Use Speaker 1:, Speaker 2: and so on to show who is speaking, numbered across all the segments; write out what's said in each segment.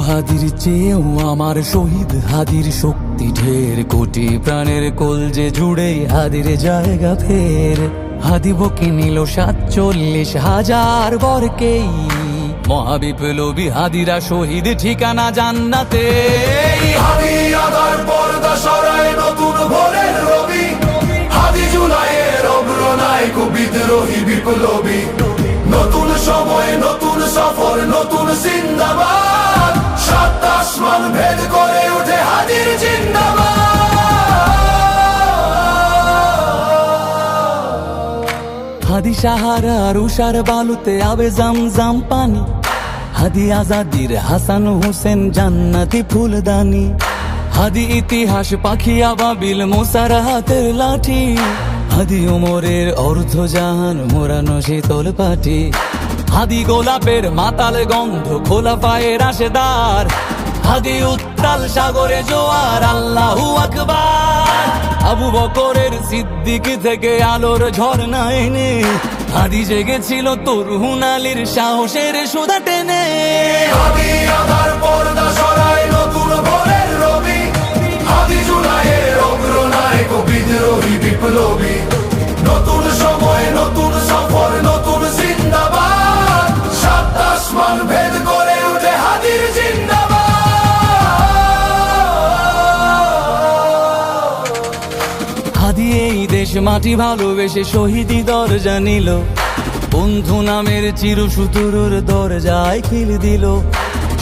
Speaker 1: হাদির চেয়েও আমার শহীদ হাদির শক্তি ঢের, কোটি প্রাণের কলজে জুড়ে হাদির জায়গা ফের। হাদি বকে নিল ৪৭,০০০ বরকেই, মহাবিপ্লবী হাদিরা শহীদ ঠিকানা জান্নাতে।
Speaker 2: হাদি আদার পর্দা সরায় নতুন ভোরের রবি, হাদি জুলাইয়ের অগ্রনায়ক বিদ্রোহী বিপ্লবী। নতুন সময় নতুন সফর নতুন জিন্দাবাদ, সাত আসমান ভেদ করে উঠে হাদির জিন্দাবাদ।
Speaker 1: হাদি সাহারার উষার বালুতে আবে জামজাম পানি, হাদি আজাদির হাসান হোসেন জান্নাতি ফুলদানি। হাদি ইতিহাস পাখি আবাবিল মুসার হাতের লাঠি, হাদি ওমরের অর্ধজাহান মোরানো শীতল পাটি। হাদি গোলাপের মাতাল গন্ধ খোলা পায়ের রাশেদার, হাদি উত্তাল সাগরে জোয়ার আল্লাহু আকবার। আবু বকরের সিদ্দিক থেকে আলোর ঝর্ণা এনে, হাদি জেগেছিল তরুণ আলীর সাহসের সুধা টেনে।
Speaker 2: হাদি আধার পর্দা সরায় নতুন ভোরের রবি, হাদি জুলাইয়ের অগ্রনায়ক বিদ্রোহী বিপ্লবী। নতুন সময় নতুন সফর নতুন জিন্দাবাদ, সাত আসমান ভেদ করে উঠে হাদির জিন্দাবাদ।
Speaker 1: হাদি এই দেশ মাটি ভালোবেসে শহীদি দরজা নিল, বন্ধু নামের চিরসুতুরুর দরজায় খিল দিল।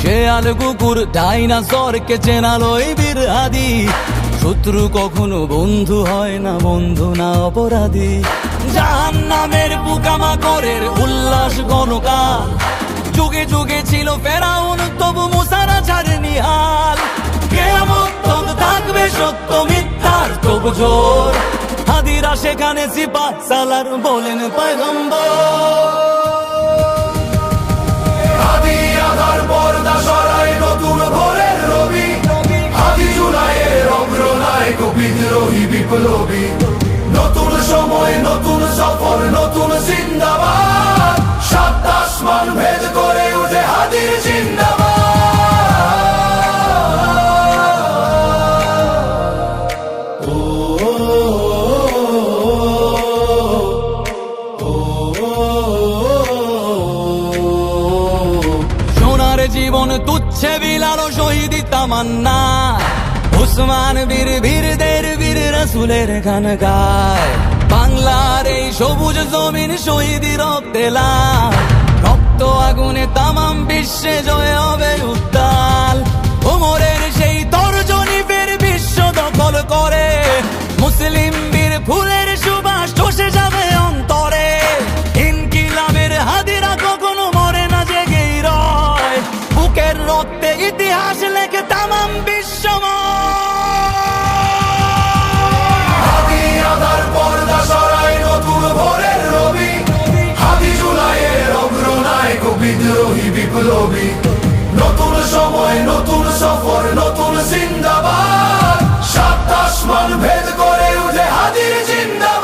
Speaker 1: সে আল কুকুর ডাইনাসরকে চেনালো এই বীর হাদি, শত্রু কখনো বন্ধু হয় না, বন্ধু না অপরাধী। জাহান্নামের পোকামাকড়ের উল্লাস গণকাল, যুগে যুগে ছিল ফেরাউন তবু মুসারা ছাড়েনি হাল। কিয়ামত তক থাকবে সত্য মিথ্যার তবু জোর, হাদিরা সেখানে সিপাহ সালার বলেন পয়গম্বর।
Speaker 2: হাদি আধার পর্দা সরায় নতুন ভোরের রবি, হাদি জুলাইয়ের অগ্রনায়ক বিদ্রোহী বিপ্লবী। নতুন সময় নতুন সফর নতুন জিন্দাবাদ, সাত আসমান ভেদ করে উঠে হাদির জিন্দাবাদ।
Speaker 1: সোনার জীবন তুচ্ছে বিলালো শহীদি তামান্না, উসমান বীর বীরদের বীর রাসূলের গান গায়। বাংলার এই সবুজ জমিন শহীদি রক্তে লাল, রক্ত আগুনে তামাম বিশ্বে জয় হবে উত্তাল। ওমরের সেই তর্জনী ফের বিশ্ব দখল করে, মুসলিম বীর ফুলের সুবাস চষে যাবে অন্তরে। ইনকিলাবের হাদিরা কখনো মরে না, জেগেই রয়, বুকের রক্তে ইতিহাস লেখে তামাম বিশ্বময়।
Speaker 2: হাদি আধার পর্দা সরায় নতুন ভোরের রবি, হাদি জুলাইয়ের অগ্রনায়ক বিদ্রোহী বিপ্লবী। নতুন সময় নতুন সফর নতুন জিন্দাবাদ, সাত আসমান ভেদ করে উঠে হাদির জিন্দাবাদ।